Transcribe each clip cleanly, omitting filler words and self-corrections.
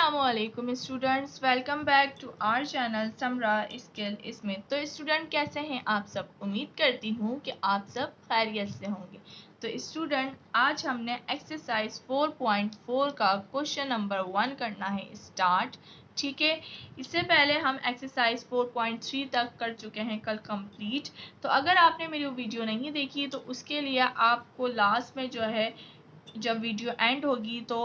अस्सलामुअलैकुम students, welcome back to our channel Samra skill smith. तो student कैसे हैं आप सब? उम्मीद करती हूँ कि आप सब खैरियत से होंगे। तो स्टूडेंट आज हमने एक्सरसाइज 4.4 का क्वेश्चन नंबर 1 करना है स्टार्ट। ठीक है, इससे पहले हम एक्सरसाइज 4.3 तक कर चुके हैं कल कंप्लीट। तो अगर आपने मेरी वीडियो नहीं देखी तो उसके लिए आपको लास्ट में जो है, जब वीडियो एंड होगी तो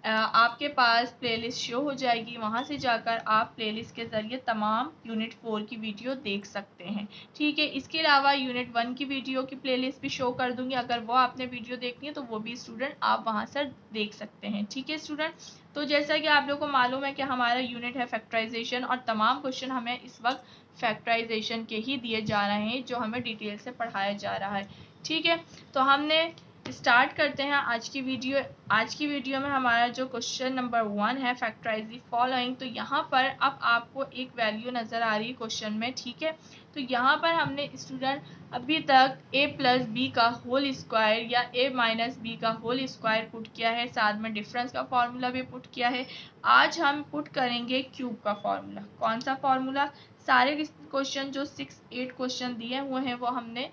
आपके पास प्लेलिस्ट शो हो जाएगी, वहां से जाकर आप प्लेलिस्ट के ज़रिए तमाम यूनिट 4 की वीडियो देख सकते हैं। ठीक है, इसके अलावा यूनिट 1 की वीडियो की प्लेलिस्ट भी शो कर दूंगी। अगर वो आपने वीडियो देखनी है तो वो भी स्टूडेंट आप वहां से देख सकते हैं। ठीक है स्टूडेंट, तो जैसा कि आप लोग को मालूम है कि हमारा यूनिट है फैक्टराइजेशन और तमाम क्वेश्चन हमें इस वक्त फैक्टराइजेशन के ही दिए जा रहे हैं जो हमें डिटेल से पढ़ाया जा रहा है। ठीक है, तो हमने स्टार्ट करते हैं आज की वीडियो। आज की वीडियो में हमारा जो क्वेश्चन नंबर 1 है, फैक्टराइज द फॉलोइंग। तो यहाँ पर अब आपको एक वैल्यू नज़र आ रही है क्वेश्चन में। ठीक है, तो यहाँ पर हमने स्टूडेंट अभी तक a प्लस बी का होल स्क्वायर या a माइनस बी का होल स्क्वायर पुट किया है, साथ में डिफरेंस का फॉर्मूला भी पुट किया है। आज हम पुट करेंगे क्यूब का फॉर्मूला। कौन सा फॉर्मूला? सारे क्वेश्चन जो 6-8 क्वेश्चन दिए हुए हैं वो हमने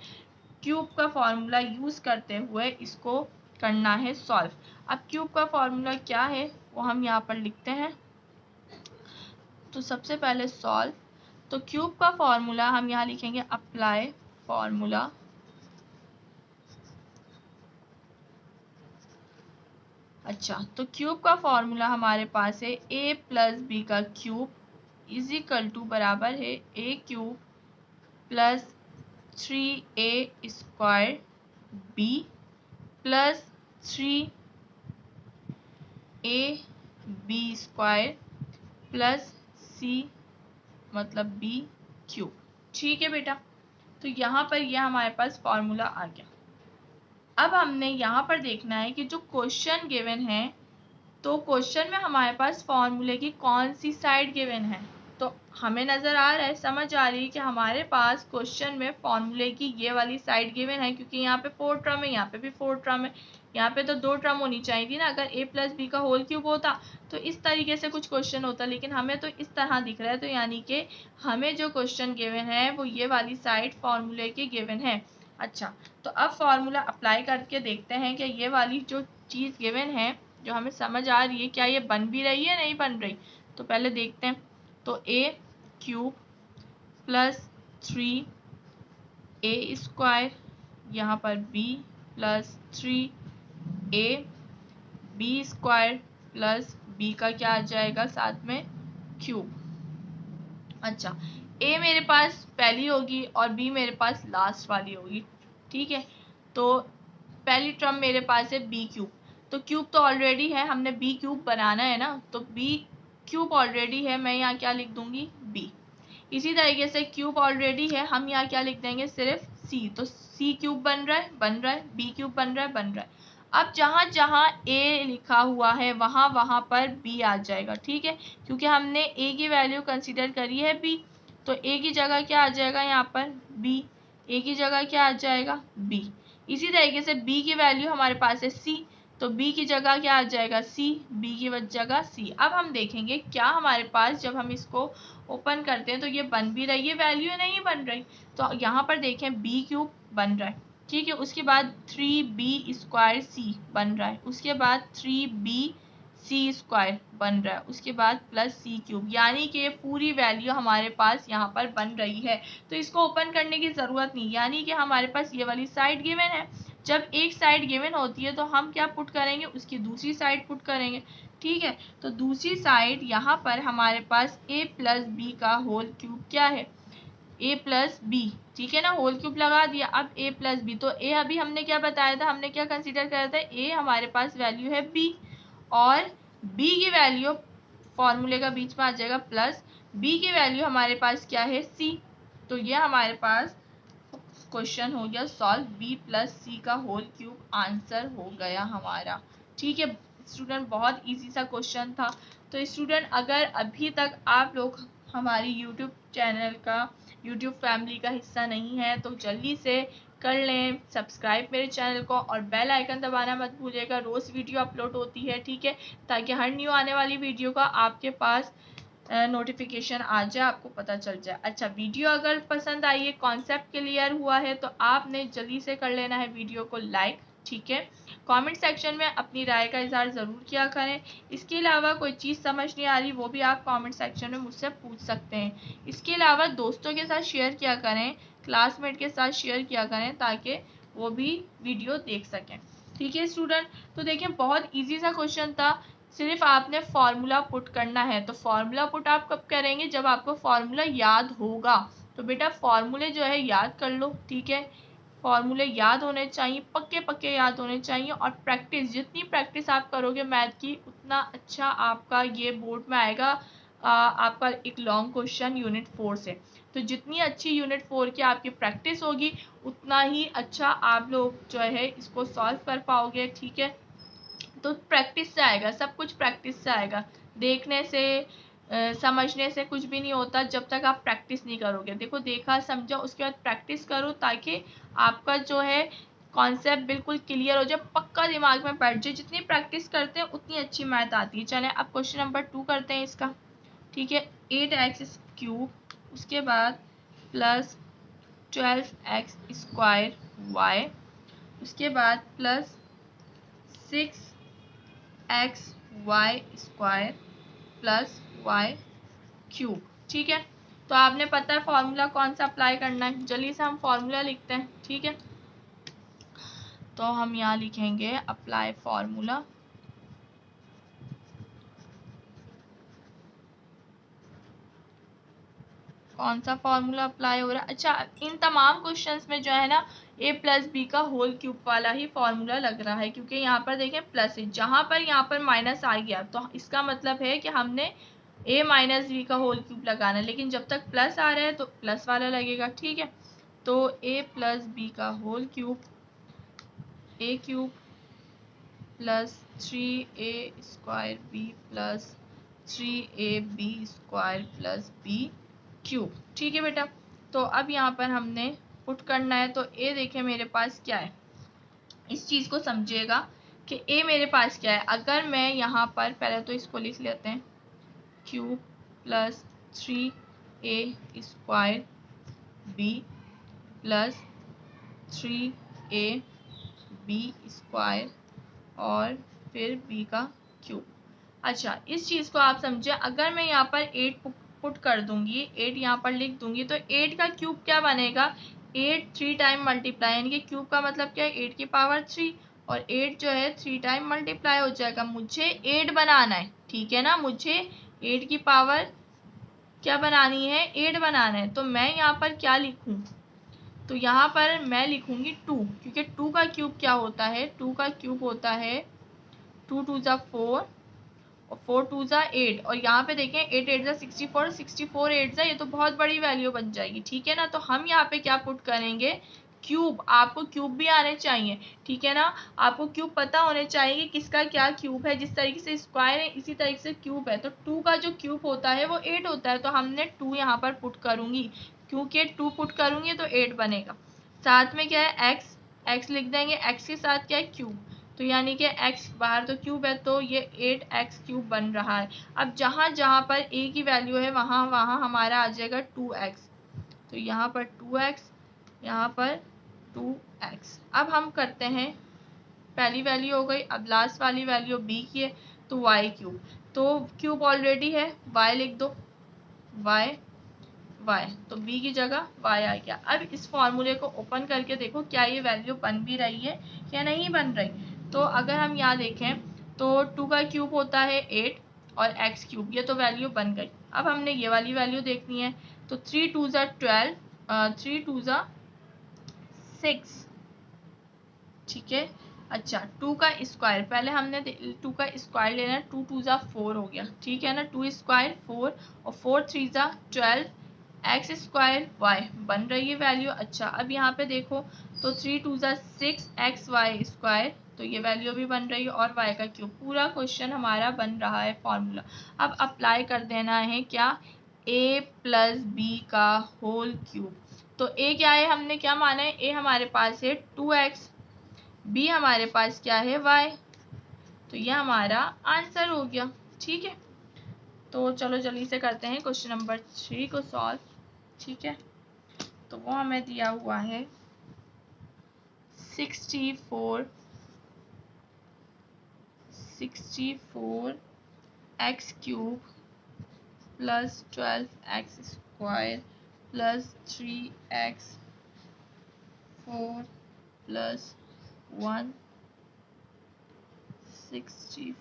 क्यूब का फॉर्मूला यूज़ करते हुए इसको करना है सॉल्व। अब क्यूब का फॉर्मूला क्या है वो हम यहाँ पर लिखते हैं। तो सबसे पहले सॉल्व, तो क्यूब का फॉर्मूला हम यहाँ लिखेंगे अप्लाई फॉर्मूला। अच्छा, तो क्यूब का फॉर्मूला हमारे पास है a प्लस बी का क्यूब इज इक्वल टू बराबर है a cube plus 3a square b plus 3a B square plus c मतलब b क्यूब। ठीक है बेटा, तो यहाँ पर यह हमारे पास फॉर्मूला आ गया। अब हमने यहाँ पर देखना है कि जो क्वेश्चन गिवन है, तो क्वेश्चन में हमारे पास फॉर्मूले की कौन सी साइड गिवन है। तो हमें नज़र आ रहा है, समझ आ रही है कि हमारे पास क्वेश्चन में फॉर्मूले की ये वाली साइड गिवन है, क्योंकि यहाँ पे 4 टर्म है, यहाँ पे भी 4 टर्म है, यहाँ पे तो 2 टर्म होनी चाहिए थी ना। अगर a प्लस बी का होल क्यूब होता तो इस तरीके से कुछ क्वेश्चन होता, लेकिन हमें तो इस तरह दिख रहा है। तो यानी कि हमें जो क्वेश्चन गिवन है वो ये वाली साइड फॉर्मूले की गिवन है। अच्छा, तो अब फॉर्मूला अप्लाई करके देखते हैं कि ये वाली जो चीज़ गिवन है जो हमें समझ आ रही है, क्या ये बन भी रही है नहीं बन रही। तो पहले देखते हैं। तो a cube plus 3a square, यहाँ पर b plus 3a B square plus b का क्या आ जाएगा साथ में क्यूब। अच्छा, a मेरे पास पहली होगी और b मेरे पास लास्ट वाली होगी। ठीक है, तो पहली टर्म मेरे पास है b क्यूब, तो क्यूब तो ऑलरेडी है, हमने b क्यूब बनाना है ना, तो b क्यूब ऑलरेडी है, मैं यहाँ क्या लिख दूंगी b। इसी तरीके से क्यूब ऑलरेडी है, हम यहाँ क्या लिख देंगे सिर्फ c, तो c क्यूब बन रहा है, b क्यूब बन रहा है। अब जहाँ जहाँ a लिखा हुआ है वहाँ वहाँ पर b आ जाएगा। ठीक है, क्योंकि हमने a की वैल्यू कंसीडर करी है b, तो a की जगह क्या आ जाएगा यहाँ पर b, a की जगह क्या आ जाएगा b। इसी तरीके से b की वैल्यू हमारे पास है c, तो b की जगह क्या आ जाएगा c, b की जगह c। अब हम देखेंगे क्या हमारे पास जब हम इसको ओपन करते हैं तो ये बन भी रही है वैल्यू, नहीं बन रही। तो यहाँ पर देखें b क्यूब बन रहा है। ठीक है, उसके बाद 3b स्क्वायर c बन रहा है, उसके बाद 3b c स्क्वायर बन रहा है, उसके बाद प्लस c क्यूब, यानी कि ये पूरी वैल्यू हमारे पास यहाँ पर बन रही है। तो इसको ओपन करने की ज़रूरत नहीं, यानी कि हमारे पास ये वाली साइड गिवन है। जब एक साइड गिवन होती है तो हम क्या पुट करेंगे, उसकी दूसरी साइड पुट करेंगे। ठीक है, तो दूसरी साइड यहाँ पर हमारे पास a प्लस बी का होल क्यूब क्या है, a प्लस बी। ठीक है ना, होल क्यूब लगा दिया। अब a प्लस बी, तो a अभी हमने क्या बताया था, हमने क्या कंसीडर करा था, a हमारे पास वैल्यू है b और b की वैल्यू फॉर्मूले का बीच में आ जाएगा प्लस, b की वैल्यू हमारे पास क्या है c। तो ये हमारे पास क्वेश्चन हो गया सॉल्व, b प्लस सी का होल क्यूब आंसर हो गया हमारा। ठीक है स्टूडेंट, बहुत इजी सा क्वेश्चन था। तो स्टूडेंट अगर अभी तक आप लोग हमारी यूट्यूब चैनल का, यूट्यूब फैमिली का हिस्सा नहीं है तो जल्दी से कर लें सब्सक्राइब मेरे चैनल को, और बेल आइकन दबाना मत भूलिएगा। रोज़ वीडियो अपलोड होती है, ठीक है, ताकि हर न्यू आने वाली वीडियो का आपके पास नोटिफिकेशन आ जाए, आपको पता चल जाए। अच्छा, वीडियो अगर पसंद आई है, कॉन्सेप्ट क्लियर हुआ है, तो आपने जल्दी से कर लेना है वीडियो को लाइक, ठीक है। कमेंट सेक्शन में अपनी राय का इजहार ज़रूर किया करें। इसके अलावा कोई चीज़ समझ नहीं आ रही वो भी आप कमेंट सेक्शन में मुझसे पूछ सकते हैं। इसके अलावा दोस्तों के साथ शेयर किया करें, क्लासमेट के साथ शेयर किया करें, ताकि वो भी वीडियो देख सकें, ठीक है स्टूडेंट। तो देखिए, बहुत ईजी सा क्वेश्चन था, सिर्फ आपने फार्मूला पुट करना है। तो फार्मूला पुट आप कब करेंगे? जब आपको फार्मूला याद होगा। तो बेटा फार्मूले जो है याद कर लो, ठीक है, फार्मूले याद होने चाहिए, पक्के पक्के याद होने चाहिए। और प्रैक्टिस, जितनी प्रैक्टिस आप करोगे मैथ की, उतना अच्छा आपका ये बोर्ड में आएगा। आपका एक लॉन्ग क्वेश्चन यूनिट 4 से, तो जितनी अच्छी यूनिट 4 की आपकी प्रैक्टिस होगी, उतना ही अच्छा आप लोग जो है इसको सॉल्व कर पाओगे, ठीक है। तो प्रैक्टिस से आएगा, सब कुछ प्रैक्टिस से आएगा। देखने से समझने से कुछ भी नहीं होता जब तक आप प्रैक्टिस नहीं करोगे। देखो, देखा समझा, उसके बाद प्रैक्टिस करो, ताकि आपका जो है कॉन्सेप्ट बिल्कुल क्लियर हो जाए, पक्का दिमाग में बैठ जाए। जितनी प्रैक्टिस करते हैं उतनी अच्छी मैथ आती है। चलें अब क्वेश्चन नंबर 2 करते हैं इसका, ठीक है। 8x³ उसके बाद प्लस 12x² y, उसके बाद प्लस 6xy² प्लस y³, ठीक है। तो आपने पता है फॉर्मूला कौन सा अप्लाई करना है, जल्दी से हम फॉर्मूला लिखते हैं, ठीक है। तो हम यहाँ लिखेंगे अप्लाई फॉर्मूला। कौन सा फॉर्मूला अप्लाई हो रहा है? अच्छा, इन तमाम क्वेश्चंस में जो है ना a+b² वाला ही फॉर्मूला लग रहा है, क्योंकि यहाँ पर देखें प्लस है, जहाँ पर यहाँ पर माइनस आ गया तो इसका मतलब है कि हमने a-b² लगाना है, लेकिन जब तक प्लस आ रहा है तो प्लस वाला लगेगा, ठीक है। तो a+b² a³ plus 3a² plus 3ab² plus b³, ठीक है बेटा। तो अब यहाँ पर हमने पुट करना है। तो a देखें मेरे पास क्या है, इस चीज़ को समझिएगा कि a मेरे पास क्या है। अगर मैं यहाँ पर पहले तो इसको लिख लेते हैं, cube plus 3a² b plus 3ab² और फिर b का क्यूब। अच्छा, इस चीज़ को आप समझे। अगर मैं यहाँ पर 8 पुट कर दूंगी, 8 यहाँ पर लिख दूंगी, तो 8 का क्यूब क्या बनेगा? 8 3 टाइम मल्टीप्लाई, यानी कि क्यूब का मतलब क्या है? 8 की पावर 3, और 8 जो है 3 टाइम मल्टीप्लाई हो जाएगा। मुझे 8 बनाना है, ठीक है ना, मुझे 8 की पावर क्या बनानी है? 8 बनाना है। तो मैं यहाँ पर क्या लिखूँ? तो यहाँ पर मैं लिखूंगी 2, क्योंकि 2 का क्यूब क्या होता है? 2 का क्यूब होता है 2 2 ज़ा 4 और 4 2 ज़ा 8, और यहाँ पे देखें 8 8 ज़ा 64, 64 8 ज़ा, ये तो बहुत बड़ी वैल्यू बन जाएगी, ठीक है ना। तो हम यहाँ पे क्या पुट करेंगे? क्यूब। आपको क्यूब भी आने चाहिए, ठीक है ना, आपको क्यूब पता होने चाहिए कि किसका क्या क्यूब है। जिस तरीके से स्क्वायर है इसी तरीके से क्यूब है। तो 2 का जो क्यूब होता है वो 8 होता है, तो हमने 2 यहाँ पर पुट करूंगी, क्योंकि 2 पुट करूंगी तो 8 बनेगा। साथ में क्या है? एक्स, एक्स लिख देंगे, एक्स के साथ क्या है? क्यूब। तो यानी कि x बाहर तो क्यूब है, तो ये 8x³ बन रहा है। अब जहाँ जहाँ पर a की वैल्यू है वहाँ वहाँ हमारा आ जाएगा 2x, तो यहाँ पर 2x, यहाँ पर 2x। अब हम करते हैं, पहली वैल्यू हो गई, अब लास्ट वाली वैल्यू b की है, तो y³। तो क्यूब ऑलरेडी है, y लिख दो, y, तो b की जगह y आ गया। अब इस फॉर्मूले को ओपन करके देखो क्या ये वैल्यू बन भी रही है या नहीं बन रही। तो अगर हम यहाँ देखें तो 2 का क्यूब होता है 8 और x³, ये तो वैल्यू बन गई। अब हमने ये वाली वैल्यू देखनी है, तो 3 2 ज़ा 12, 3 2 ज़ा 6, ठीक है। अच्छा, 2 का स्क्वायर, पहले हमने 2 का स्क्वायर लेना है, 2 2 ज़ा 4 हो गया, ठीक है ना, 2 स्क्वायर 4 और 4 3 ज़ा 12, x² y बन रही है वैल्यू। अच्छा, अब यहाँ पे देखो तो 3 2 ज़ा 6xy², तो ये वैल्यू भी बन रही है, और y का क्यूब। पूरा क्वेश्चन हमारा बन रहा है फॉर्मूला। अब अप्लाई कर देना है क्या? a+b का होल क्यूब। तो ए क्या है, हमने क्या माना है, ए हमारे पास है 2x, बी हमारे पास क्या है y, तो यह हमारा आंसर हो गया। ठीक है, तो चलो जल्दी से करते हैं क्वेश्चन नंबर 3 को सॉल्व। ठीक है, तो वो हमें दिया हुआ है 64 x cube plus 12x square plus 3x 4 plus 164।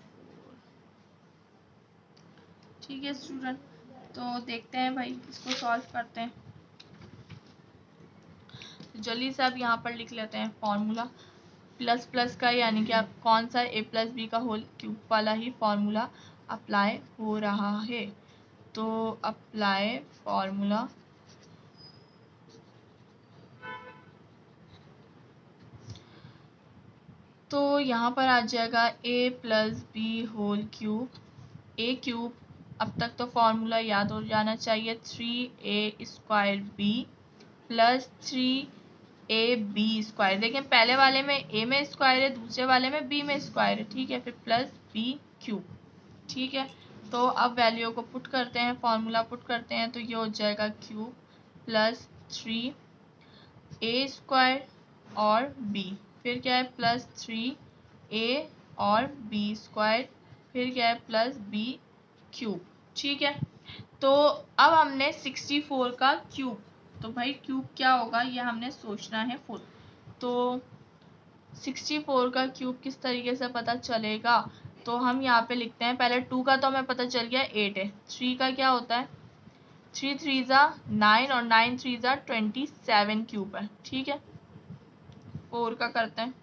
ठीक है स्टूडेंट, तो देखते हैं भाई, इसको सॉल्व करते हैं। जल्दी से अब यहाँ पर लिख लेते हैं फॉर्मूला। प्लस प्लस का यानी कि आप कौन सा a प्लस बी का होल क्यूब वाला ही फॉर्मूला अप्लाई हो रहा है। तो अप्लाई फॉर्मूला, तो यहाँ पर आ जाएगा a plus B whole cube, a cube, अब तक तो फॉर्मूला याद हो जाना चाहिए, 3a square b plus 3ab square. देखें पहले वाले में a में स्क्वायर है, दूसरे वाले में b में स्क्वायर है। ठीक है, फिर प्लस b क्यूब। ठीक है, तो अब वैल्यू को पुट करते हैं, फॉर्मूला पुट करते हैं, तो ये हो जाएगा क्यूब प्लस 3a स्क्वायर और b, फिर क्या है प्लस 3a और b स्क्वायर, फिर क्या है प्लस b क्यूब। ठीक है, तो अब हमने 64 का क्यूब, तो भाई क्यूब क्या होगा ये हमने सोचना है फुल। तो 64 का क्यूब किस तरीके से पता चलेगा, तो हम यहाँ पे लिखते हैं, पहले 2 का तो हमें पता चल गया 8 है, 3 का क्या होता है, 3 3 ज़ा 9 और 9 3 ज़ा 27 क्यूब है। ठीक है, 4 का करते हैं,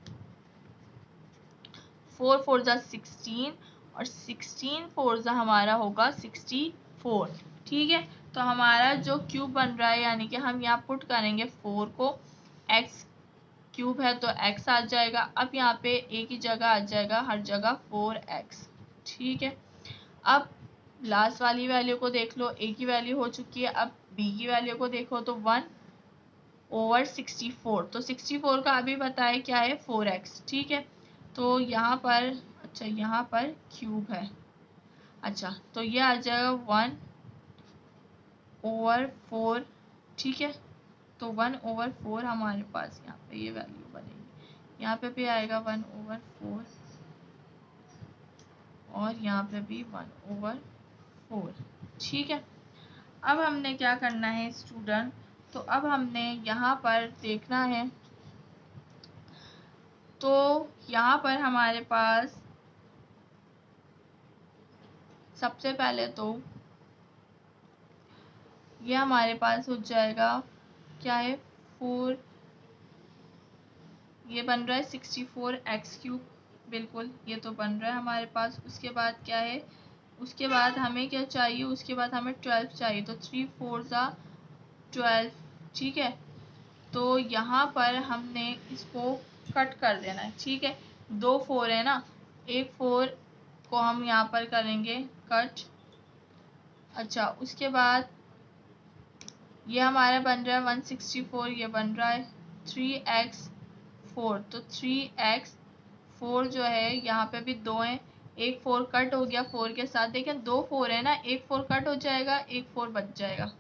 4 4 ज़ा 16 और 16 4 ज़ा हमारा होगा 64। ठीक है, तो हमारा जो क्यूब बन रहा है, यानी कि हम यहाँ पुट करेंगे 4 को, x क्यूब है तो x आ जाएगा, अब यहाँ पे a की जगह आ जाएगा हर जगह 4x। ठीक है, अब लास्ट वाली वैल्यू को देख लो, a की वैल्यू हो चुकी है, अब b की वैल्यू को देखो तो 1/64, तो 64 का अभी बताया क्या है 4x। ठीक है, तो यहाँ पर, अच्छा यहाँ पर क्यूब है, अच्छा तो ये आ जाएगा 1/4। ठीक है, तो 1/4 हमारे पास यहाँ पे ये वैल्यू बनेगी, यहाँ पे भी आएगा 1/4 और यहाँ पे भी 1/4। ठीक है, अब हमने क्या करना है स्टूडेंट, तो अब हमने यहाँ पर देखना है, तो यहाँ पर हमारे पास सबसे पहले तो ये हमारे पास हो जाएगा क्या है 4, ये बन रहा है 64x क्यूब, बिल्कुल ये तो बन रहा है हमारे पास। उसके बाद क्या है, उसके बाद हमें क्या चाहिए, उसके बाद हमें 12 चाहिए, तो 3 4 ज़ा 12। ठीक है, तो यहाँ पर हमने इसको कट कर देना है। ठीक है, 2 4 है ना, एक 4 को हम यहाँ पर करेंगे कट। अच्छा उसके बाद ये हमारा बन रहा है 164, ये बन रहा है 3x4, तो 3x4 जो है यहाँ पे भी 2 हैं, एक 4 कट हो गया 4 के साथ, देखें 2 4 है ना, एक 4 कट हो जाएगा, एक 4 बच जाएगा।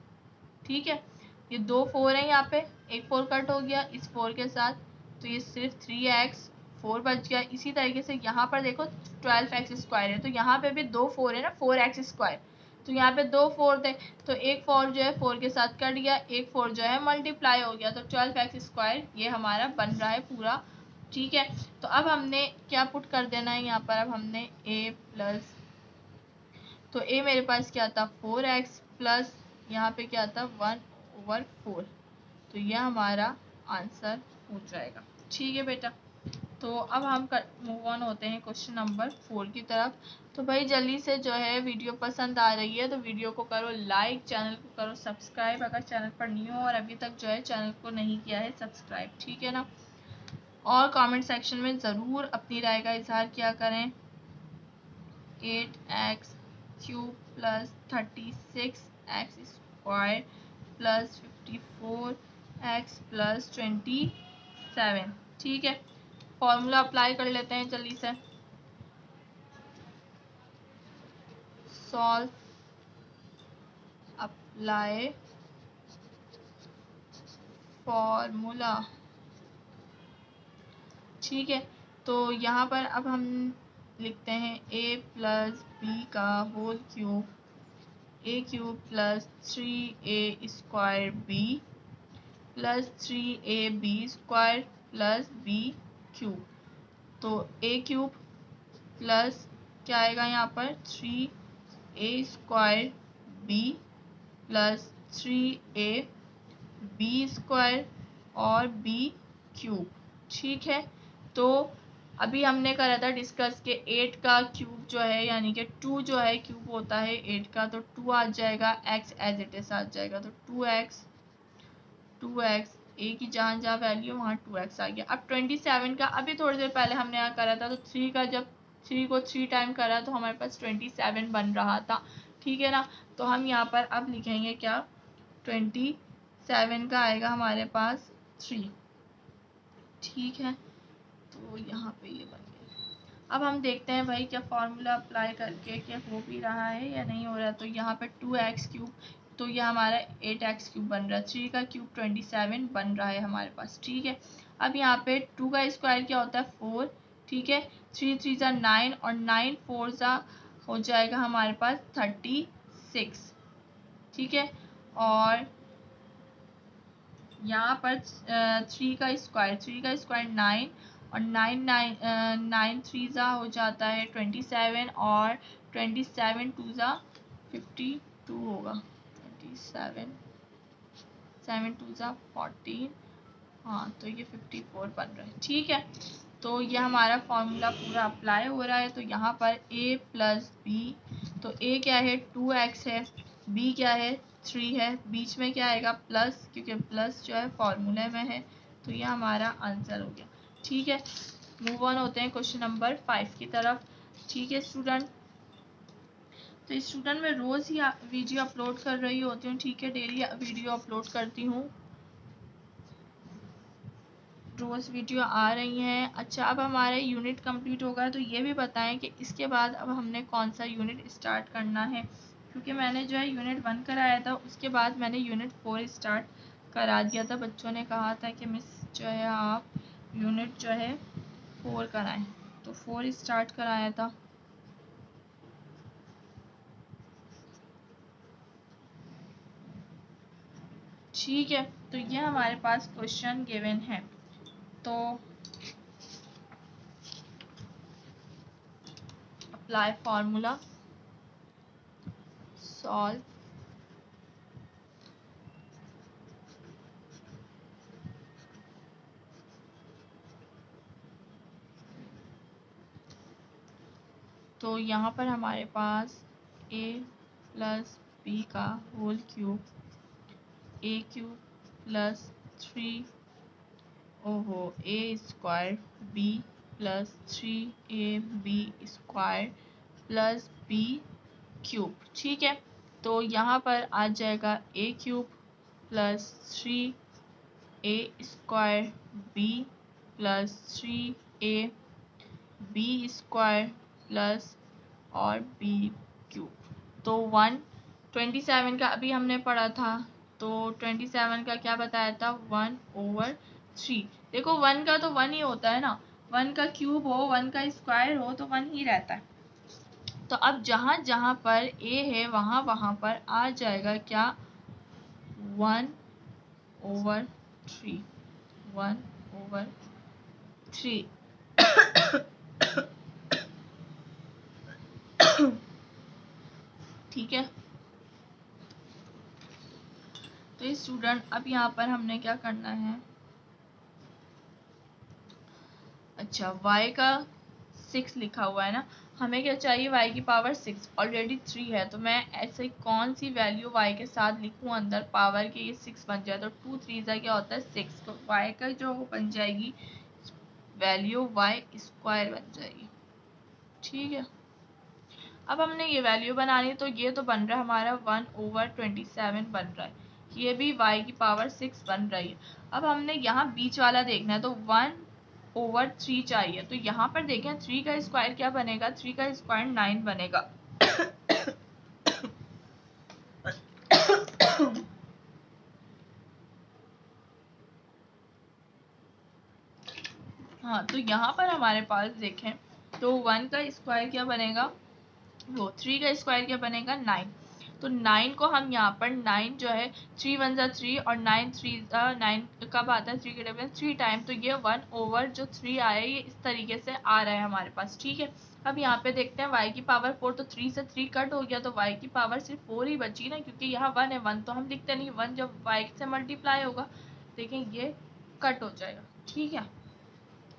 ठीक है, ये 2 4 है यहाँ पे, एक 4 कट हो गया इस 4 के साथ, तो ये सिर्फ 3x4 बच गया। इसी तरीके से यहाँ पर देखो 12x स्क्वायर है, तो यहाँ पे भी 2 4 है ना, 4x स्क्वायर, तो यहाँ पे 2 4 थे, तो एक 4 जो है 4 के साथ कट गया, एक 4 जो है मल्टीप्लाई हो गया, तो 12x स्क्वायर ये हमारा बन रहा है पूरा। ठीक है, तो अब हमने क्या पुट कर देना है यहाँ पर, अब हमने a प्लस, तो a मेरे पास क्या था 4x प्लस यहाँ पे क्या था 1/4, तो यह हमारा आंसर हो जाएगा। ठीक है बेटा, तो अब हम मूव ऑन होते हैं क्वेश्चन नंबर 4 की तरफ। तो भाई जल्दी से जो है वीडियो पसंद आ रही है तो वीडियो को करो लाइक, चैनल को करो सब्सक्राइब अगर चैनल पर न्यू हो और अभी तक जो है चैनल को नहीं किया है सब्सक्राइब। ठीक है ना, और कमेंट सेक्शन में ज़रूर अपनी राय का इजहार किया करें। 8x cube plus 36x square plus 54 x plus 27। ठीक है, फॉर्मूला अप्लाई कर लेते हैं जल्दी से। Solve, apply formula. ठीक है, तो यहाँ पर अब हम लिखते हैं a प्लस बी का whole cube, a cube plus 3a square b plus 3ab square plus b cube. तो a क्यूब प्लस क्या आएगा यहाँ पर 3a square b plus 3a b square और b क्यूब। ठीक है, तो अभी हमने करा था डिस्कस के 8 का क्यूब जो है यानी कि 2 जो है क्यूब होता है 8 का, तो 2 आ जाएगा, x एज इट इज आ जाएगा, तो 2x a की जहाँ जहाँ वैल्यू वहाँ 2x आ गया। अब 27 का अभी थोड़ी देर पहले हमने यहाँ करा था, तो 3 का जब 3 को 3 टाइम करा तो हमारे पास 27 बन रहा था। ठीक है ना, तो हम यहाँ पर अब लिखेंगे क्या, 27 का आएगा हमारे पास 3। ठीक है, तो यहाँ पे ये बन गया। अब हम देखते हैं भाई क्या फॉर्मूला अप्लाई करके क्या हो भी रहा है या नहीं हो रहा। तो यहाँ पे 2x क्यूब, तो ये हमारा 8x क्यूब बन रहा है, 3 का क्यूब 27 बन रहा है हमारे पास। ठीक है, अब यहाँ पे 2 का स्क्वायर क्या होता है 4। ठीक है, 3 3 ज़ा 9 और 9 4 ज़ा हो जाएगा हमारे पास 36। ठीक है, और यहाँ पर 3 का स्क्वायर 9 और 9 3 ज़ा हो जाता है 27 और 27 2 ज़ा 52 होगा, 27 7 2 ज़ा 14, हाँ तो ये 54 बन रहा है। ठीक है, तो ये हमारा फॉर्मूला पूरा अप्लाई हो रहा है। तो यहाँ पर a प्लस बी, तो a क्या है 2x है, b क्या है 3 है, बीच में क्या आएगा प्लस, क्योंकि प्लस जो है फॉर्मूले में है, तो ये हमारा आंसर हो गया। ठीक है, मूव ऑन होते हैं क्वेश्चन नंबर 5 की तरफ। ठीक है स्टूडेंट, तो स्टूडेंट मैं रोज़ ही वीडियो अपलोड कर रही होती हूँ। ठीक है, डेली वीडियो अपलोड करती हूँ, रोज़ वीडियो आ रही हैं। अच्छा, अब हमारा यूनिट कंप्लीट होगा, तो ये भी बताएं कि इसके बाद अब हमने कौन सा यूनिट स्टार्ट करना है, क्योंकि मैंने जो है यूनिट 1 कराया था, उसके बाद मैंने यूनिट 4 स्टार्ट करा दिया था। बच्चों ने कहा था कि मिस जो है आप यूनिट जो है 4 कराएं, तो 4 स्टार्ट कराया था। ठीक है, तो ये हमारे पास क्वेश्चन गिवन है, तो अप्लाई फॉर्मूला, सॉल्व, तो यहाँ पर हमारे पास a प्लस बी का whole cube, a cube plus 3 a square b plus 3ab square plus b cube. ठीक है, तो यहाँ पर आ जाएगा a cube plus 3a square b plus 3ab square plus और b क्यूब। तो 127 का अभी हमने पढ़ा था, तो 27 का क्या बताया था 1/3। देखो 1 का तो 1 ही होता है ना, 1 का क्यूब हो 1 का स्क्वायर हो तो 1 ही रहता है। तो अब जहाँ जहाँ पर a है वहाँ वहाँ पर आ जाएगा क्या 1/3, 1/3। ठीक है, तो स्टूडेंट अब यहाँ पर हमने क्या करना है, अच्छा y का 6 लिखा हुआ है ना, हमें क्या चाहिए y की पावर 6, ऑलरेडी 3 है, तो मैं ऐसे कौन सी वैल्यू y के साथ लिखूं अंदर पावर के, ये 6 बन जाए, तो 2 3 ज़ा क्या होता है 6, तो y का जो बन जाएगी वैल्यू y स्क्वायर बन जाएगी। ठीक है, अब हमने ये वैल्यू बनानी है, तो ये तो बन रहा है हमारा 1/27 बन रहा है। ये भी y की पावर 6 बन रही है। अब हमने यहाँ बीच वाला देखना है, तो 1/3 चाहिए। तो यहाँ पर देखें 3 का स्क्वायर क्या बनेगा, 3 का स्क्वायर 9 बनेगा। हाँ, तो यहाँ पर हमारे पास देखें तो 1 का स्क्वायर क्या बनेगा, वो 3 का स्क्वायर क्या बनेगा, 9। तो 9 को हम यहाँ पर 9 जो है 3 1 जा 3 और 9 3 9 कब आता है 3 के टेबल 3 टाइम। तो ये 1/3 आया, ये इस तरीके से आ रहा है हमारे पास। ठीक है, अब यहाँ पे देखते हैं y की पावर 4, तो 3 से 3 कट हो गया, तो y की पावर सिर्फ 4 ही बची ना, क्योंकि यहाँ 1 है। 1 तो हम लिखते नहीं, 1 जब y से मल्टीप्लाई होगा देखें ये कट हो जाएगा। ठीक है,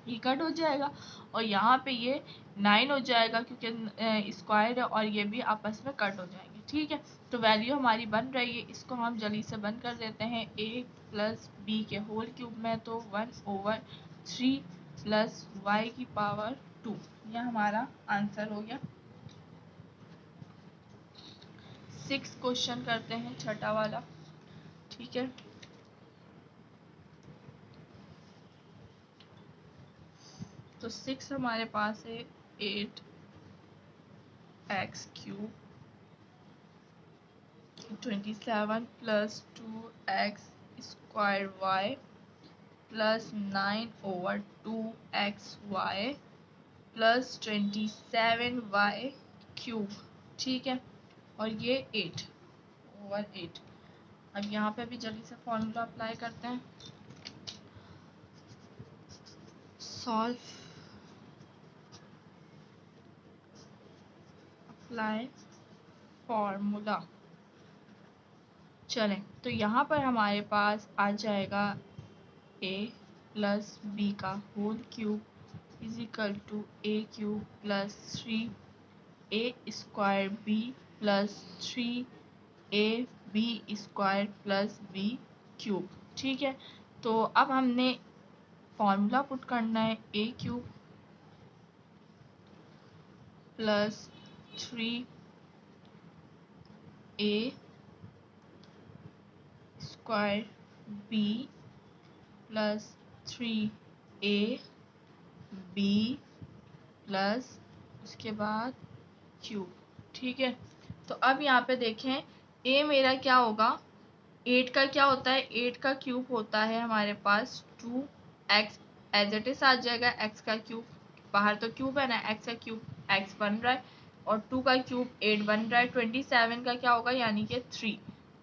ये कट हो जाएगा और यहाँ पे ये 9 हो जाएगा, क्योंकि स्क्वायर है, और ये भी आपस में कट हो जाएंगे। ठीक है, तो वैल्यू हमारी बन रही है, इसको हम जल्दी से बंद कर देते हैं। a प्लस बी के होल क्यूब में, तो 1/3 प्लस y की पावर 2, यह हमारा आंसर हो गया। 6 क्वेश्चन करते हैं, छठा वाला। ठीक है, तो 6 हमारे पास है 8x³ 27 plus 2x² y plus 9/2xy plus 27y³। ठीक है, और ये 8/8। अब यहाँ पे भी जल्दी से फॉर्मूला अप्लाई करते हैं। Solve, apply formula. चलें, तो यहाँ पर हमारे पास आ जाएगा a प्लस बी का whole cube is equal to a³ plus 3a² b plus 3ab² plus b³। ठीक है, तो अब हमने फॉर्मूला पुट करना है, a³ plus 3a² b plus 3ab plus उसके बाद क्यूब। ठीक है, तो अब यहाँ पे देखें a मेरा क्या होगा, 8 का क्या होता है, 8 का क्यूब होता है हमारे पास 2x, एज इट इज आ जाएगा x का क्यूब, बाहर तो क्यूब है ना, x का क्यूब x बन रहा है, और 2 का क्यूब 8 बन रहा है। 27 का क्या होगा, यानी कि 3,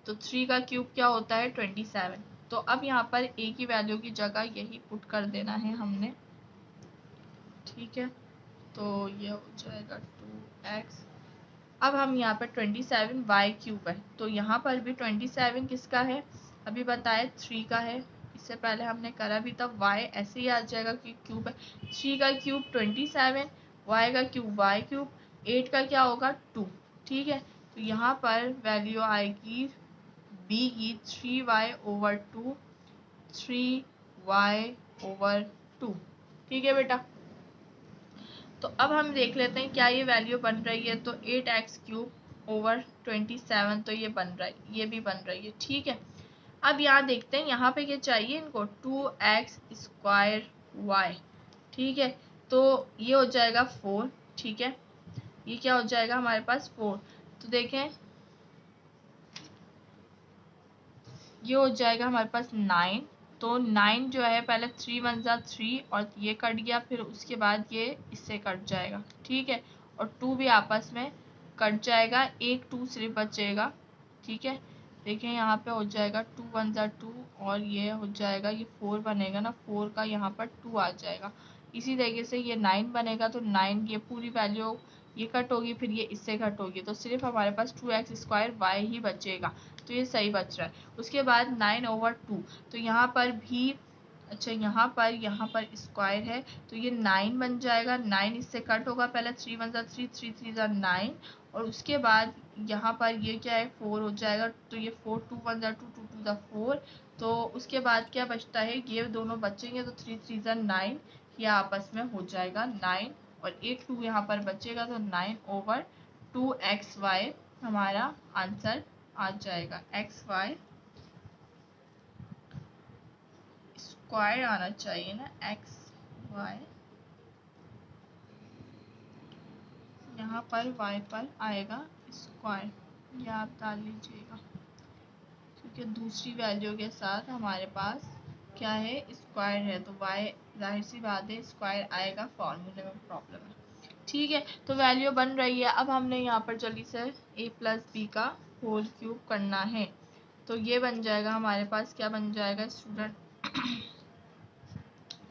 तो 3 का क्यूब क्या होता है 27। तो अब यहाँ पर a की वैल्यू की जगह यही पुट कर देना है हमने। ठीक है, तो ये हो जाएगा 2x। अब हम यहाँ पर 27y³ है, तो यहाँ पर भी 27 किसका है, अभी बताए 3 का है। इससे पहले हमने करा भी तब y ऐसे ही आ जाएगा कि क्यूब है। 3 का क्यूब 27, y का क्यूब y³, 8 का क्या होगा 2। ठीक है, तो यहाँ पर वैल्यू आएगी b की 3y/2, 3y/2। ठीक है बेटा, तो अब हम देख लेते हैं क्या ये वैल्यू बन रही है। तो 8x³ / 27, तो ये बन रहा है, ये भी बन रही है। ठीक है, अब यहाँ देखते हैं यहाँ पे क्या चाहिए इनको, 2x² y। ठीक है, तो ये हो जाएगा 4। ठीक है, ये क्या हो जाएगा हमारे पास 4। तो देखें ये हो जाएगा हमारे पास 9। तो 9 जो है पहले 3 1 जा 3 और ये कट गया, फिर उसके बाद ये इससे कट जाएगा। ठीक है, और 2 भी आपस में कट जाएगा, एक 2 सिर्फ बचेगा। ठीक है, देखें यहाँ पे हो जाएगा 2 1 जा 2 और ये हो जाएगा, ये 4 बनेगा ना, 4 का यहाँ पर 2 आ जाएगा। इसी तरीके से ये 9 बनेगा, तो 9 ये पूरी वैल्यू ये कट होगी, फिर ये इससे कट होगी, तो सिर्फ हमारे पास 2x² y ही बचेगा। तो ये सही बच रहा है। उसके बाद 9/2, तो यहाँ पर भी अच्छा यहाँ पर स्क्वायर है, तो ये 9 बन जाएगा। 9 इससे कट होगा, पहले 3 1 जा 3, 3 3 जा 9, और उसके बाद यहाँ पर ये क्या है 4 हो जाएगा। तो ये 4 2 1 जा 2, 2 2 जा 4, तो उसके बाद क्या बचता है, ये दोनों बचेंगे, तो 3 3 जा 9, ये आपस में हो जाएगा 9, और एक 2 यहाँ पर बचेगा, तो 9/2xy हमारा आंसर आ जाएगा। xy स्क्वायर आना चाहिए ना, एक्स वाई, यहाँ पर वाई पर आएगा स्क्वायर, ये आप डाल लीजिएगा, क्योंकि दूसरी वैल्यू के साथ हमारे पास क्या है, स्क्वायर है, तो वाई जाहिर सी बात है स्क्वायर आएगा, फॉर्मूले में प्रॉब्लम है। ठीक है, तो वैल्यू बन रही है। अब हमने यहाँ पर जल्दी से a प्लस बी का होल क्यूब करना है, तो ये बन जाएगा हमारे पास, क्या बन जाएगा स्टूडेंट,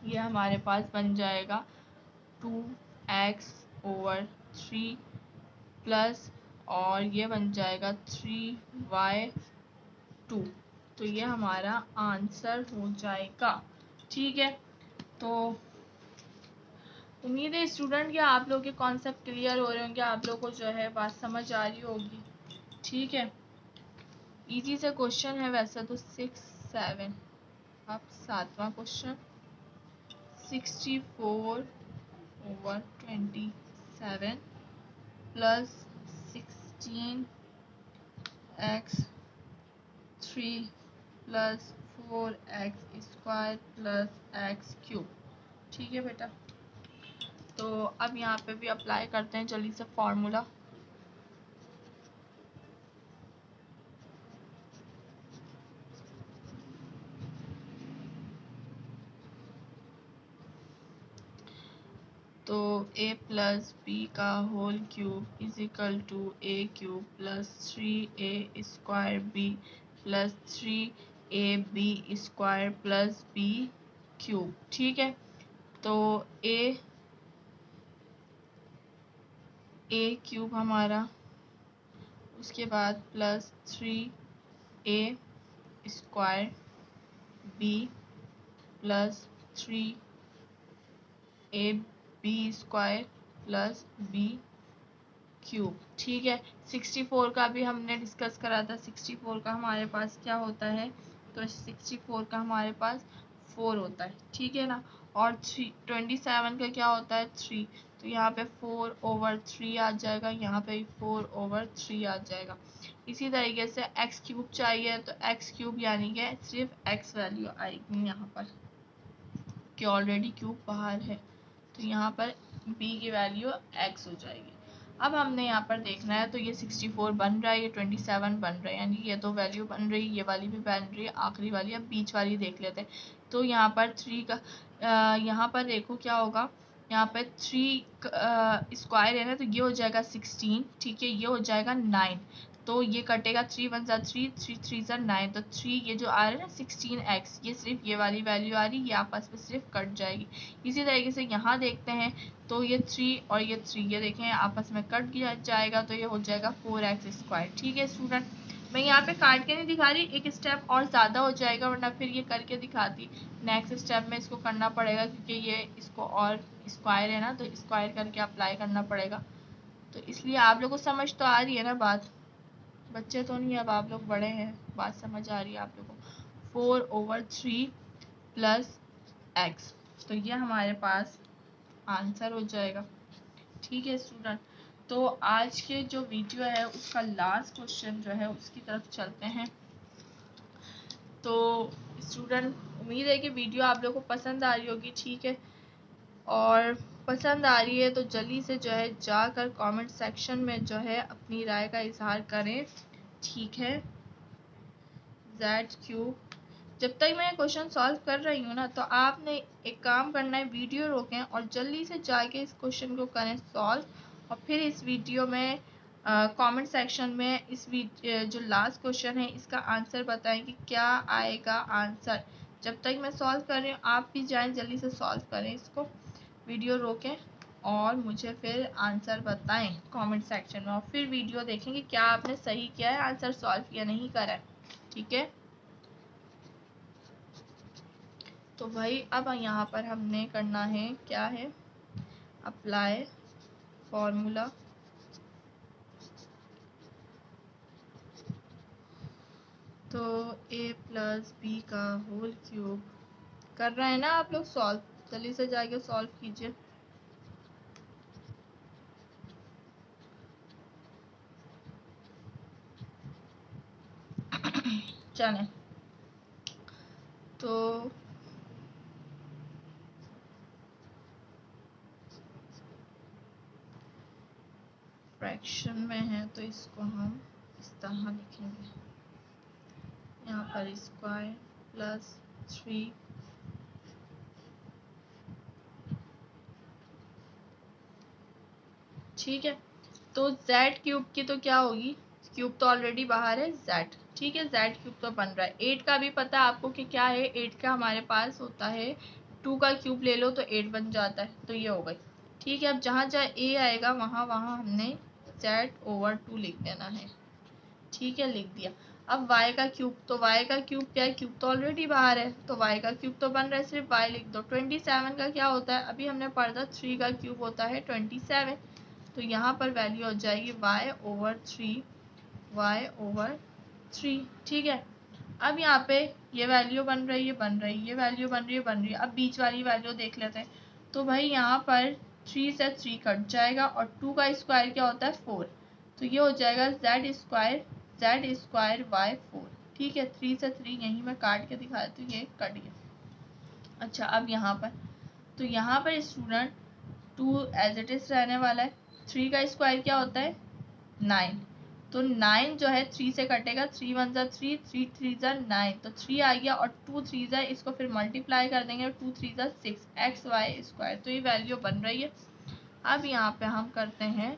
ये हमारे पास बन जाएगा 2x/3 प्लस, और ये बन जाएगा 3y/2, तो ये हमारा आंसर हो जाएगा। ठीक है, तो उम्मीद है स्टूडेंट कि आप लोग के कॉन्सेप्ट क्लियर हो रहे होंगे, आप लोग को जो है बात समझ आ रही होगी। ठीक है, इजी से क्वेश्चन है वैसे तो 6, 7, अब 7वां question, 64/27 plus 16x3 plus 4x² plus x³ ठीक है बेटा, तो अब यहाँ पे भी अप्लाई करते हैं जल्दी से फॉर्मूला। तो a प्लस बी का whole cube is equal to a³ plus 3a² plus 3ab² plus b³ ठीक है, तो a³ हमारा, उसके बाद plus 3a² b plus 3ab² plus b³ ठीक है। 64 का भी हमने डिस्कस करा था, 64 का हमारे पास क्या होता है, तो 64 का हमारे पास 4 होता है, ठीक है ना, और 27 का क्या होता है 3, तो यहाँ पे 4/3 आ जाएगा, यहाँ पे 4/3 आ जाएगा। इसी तरीके से x³ चाहिए, तो x³ यानी कि सिर्फ x वैल्यू आएगी यहाँ पर, कि ऑलरेडी क्यूब बाहर है, तो यहाँ पर b की वैल्यू x हो जाएगी। अब हमने यहाँ पर देखना है, तो ये 64 बन रहा है, ये 27 बन रहा है, यानी ये तो वैल्यू बन रही है, ये वाली भी बन रही है, आखिरी वाली। अब बीच वाली देख लेते हैं, तो यहाँ पर 3 का यहाँ पर देखो क्या होगा, यहाँ पर 3 स्क्वायर है ना, तो ये हो जाएगा 16, ठीक है, ये हो जाएगा 9, तो ये कटेगा, 3 1 जा 3, 3 3 जा 9, तो 3 ये जो आ रहा है ना 16x, ये सिर्फ ये वाली वैल्यू आ रही है, ये आपस में सिर्फ कट जाएगी। इसी तरीके से यहाँ देखते हैं, तो ये 3 और ये 3 ये देखें आपस में कट जाएगा, तो ये हो जाएगा 4x²। ठीक है स्टूडेंट, मैं यहाँ पे काट के नहीं दिखा रही, एक स्टेप और ज़्यादा हो जाएगा, वरना फिर ये करके दिखाती, नेक्स्ट स्टेप में इसको करना पड़ेगा, क्योंकि ये इसको और स्क्वायर है ना, तो स्क्वायर करके अप्लाई करना पड़ेगा, तो इसलिए आप लोग को समझ तो आ रही है ना बात, बच्चे तो नहीं, अब आप लोग बड़े हैं, बात समझ आ रही है आप लोगों को। 4/3 प्लस x, तो ये हमारे पास आंसर हो जाएगा। ठीक है स्टूडेंट, तो आज के जो वीडियो है उसका लास्ट क्वेश्चन जो है उसकी तरफ चलते हैं। तो स्टूडेंट, उम्मीद है कि वीडियो आप लोगों को पसंद आ रही होगी, ठीक है, और पसंद आ रही है तो जल्दी से जो है जाकर कमेंट सेक्शन में जो है अपनी राय का इजहार करें, ठीक है। z³ जब तक मैं क्वेश्चन सॉल्व कर रही हूँ ना, तो आपने एक काम करना है, वीडियो रोकें और जल्दी से जाके इस क्वेश्चन को करें सॉल्व, और फिर इस वीडियो में कमेंट सेक्शन में इस जो लास्ट क्वेश्चन है इसका आंसर बताएं कि क्या आएगा आंसर। जब तक मैं सॉल्व कर रही हूँ आप भी जाएं जल्दी से सॉल्व करें इसको, वीडियो रोकें और मुझे फिर आंसर बताएं कमेंट सेक्शन में, और फिर वीडियो देखें कि क्या आपने सही किया है, आंसर सॉल्व किया नहीं करा है, ठीक है। तो भाई अब यहाँ पर हमने करना है क्या है, अप्लाई फॉर्मूला। तो a प्लस बी का होल क्यूब कर रहे हैं ना आप लोग सॉल्व, जल्दी से जाके सॉल्व कीजिए। चलें, तो फ्रैक्शन में है तो इसको हम इस तरह लिखेंगे, यहाँ पर स्क्वायर प्लस 3 ठीक है। तो z क्यूब की तो क्या होगी, क्यूब तो ऑलरेडी बाहर है z, ठीक है, z क्यूब तो बन रहा है। 8 का भी पता है आपको कि क्या है, 8 का हमारे पास होता है 2 का क्यूब ले लो तो 8 बन जाता है, तो ये हो गई, ठीक है। अब जहाँ जहाँ a आएगा वहाँ वहाँ हमने z/2 लिख देना है, ठीक है, लिख दिया। अब y का क्यूब, तो y का क्यूब क्या है, क्यूब तो ऑलरेडी बाहर है तो y का क्यूब तो बन रहा है, सिर्फ y लिख दो। 27 का क्या होता है, अभी हमने पढ़ा 3 का क्यूब होता है 27, तो यहाँ पर वैल्यू हो जाएगी y/3, y/3, ठीक है। अब यहाँ पे ये वैल्यू बन रही है, बन रही है, ये वैल्यू बन रही है, बन रही है। अब बीच वाली वैल्यू देख लेते हैं, तो भाई यहाँ पर 3 से 3 कट जाएगा और 2 का स्क्वायर क्या होता है 4, तो ये हो जाएगा z² y/4, ठीक है। 3 से 3 यहीं मैं काट के दिखा देती हूँ, ये कट गया। अच्छा अब यहाँ पर, तो यहाँ पर स्टूडेंट 2 एज इट इज रहने वाला है। 3 का स्क्वायर क्या होता है 9, तो 9 जो है 3 से कटेगा, 3 1 जा 3, 3 3 जा 9, तो 3 आ गया और 2 3 जा, इसको फिर मल्टीप्लाई कर देंगे, 2 3 जा 6 xy², तो ये वैल्यू बन रही है। अब यहाँ पे हम करते हैं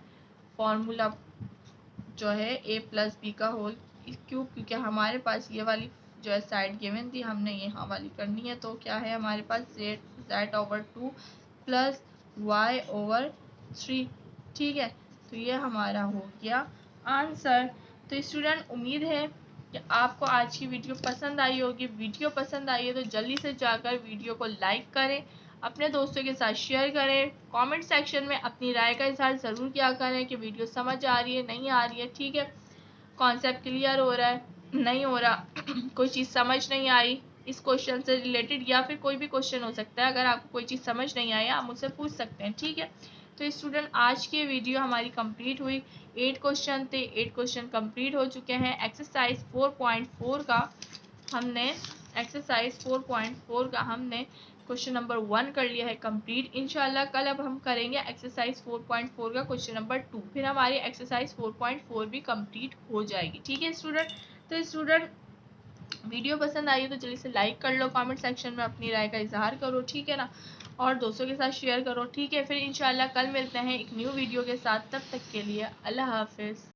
फॉर्मूला जो है a+b का होल क्यूब, क्योंकि हमारे पास ये वाली जो है साइड गिवन थी, हमने यहाँ वाली करनी है, तो क्या है हमारे पास z/2 प्लस y/3, ठीक है। तो ये हमारा हो गया आंसर। तो स्टूडेंट उम्मीद है कि आपको आज की वीडियो पसंद आई होगी। वीडियो पसंद आई है तो जल्दी से जाकर वीडियो को लाइक करें, अपने दोस्तों के साथ शेयर करें, कमेंट सेक्शन में अपनी राय का इजहार ज़रूर किया करें कि वीडियो समझ आ रही है नहीं आ रही है, ठीक है, कॉन्सेप्ट क्लियर हो रहा है नहीं हो रहा, कोई चीज़ समझ नहीं आई इस क्वेश्चन से रिलेटेड, या फिर कोई भी क्वेश्चन हो सकता है, अगर आपको कोई चीज़ समझ नहीं आई आप मुझसे पूछ सकते हैं, ठीक है। तो स्टूडेंट आज की वीडियो हमारी कंप्लीट हुई, 8 क्वेश्चन थे, 8 क्वेश्चन कंप्लीट हो चुके हैं। एक्सरसाइज 4.4 का हमने क्वेश्चन नंबर 1 कर लिया है कंप्लीट। इंशाल्लाह कल अब हम करेंगे एक्सरसाइज 4.4 का क्वेश्चन नंबर 2, फिर हमारी एक्सरसाइज 4.4 भी कंप्लीट हो जाएगी, ठीक है स्टूडेंट। तो स्टूडेंट वीडियो पसंद आई है तो जल्दी से लाइक कर लो, कमेंट सेक्शन में अपनी राय का इजहार करो, ठीक है ना, और दोस्तों के साथ शेयर करो, ठीक है। फिर इंशाल्लाह कल मिलते हैं एक न्यू वीडियो के साथ, तब तक के लिए अल्लाह हाफिज़।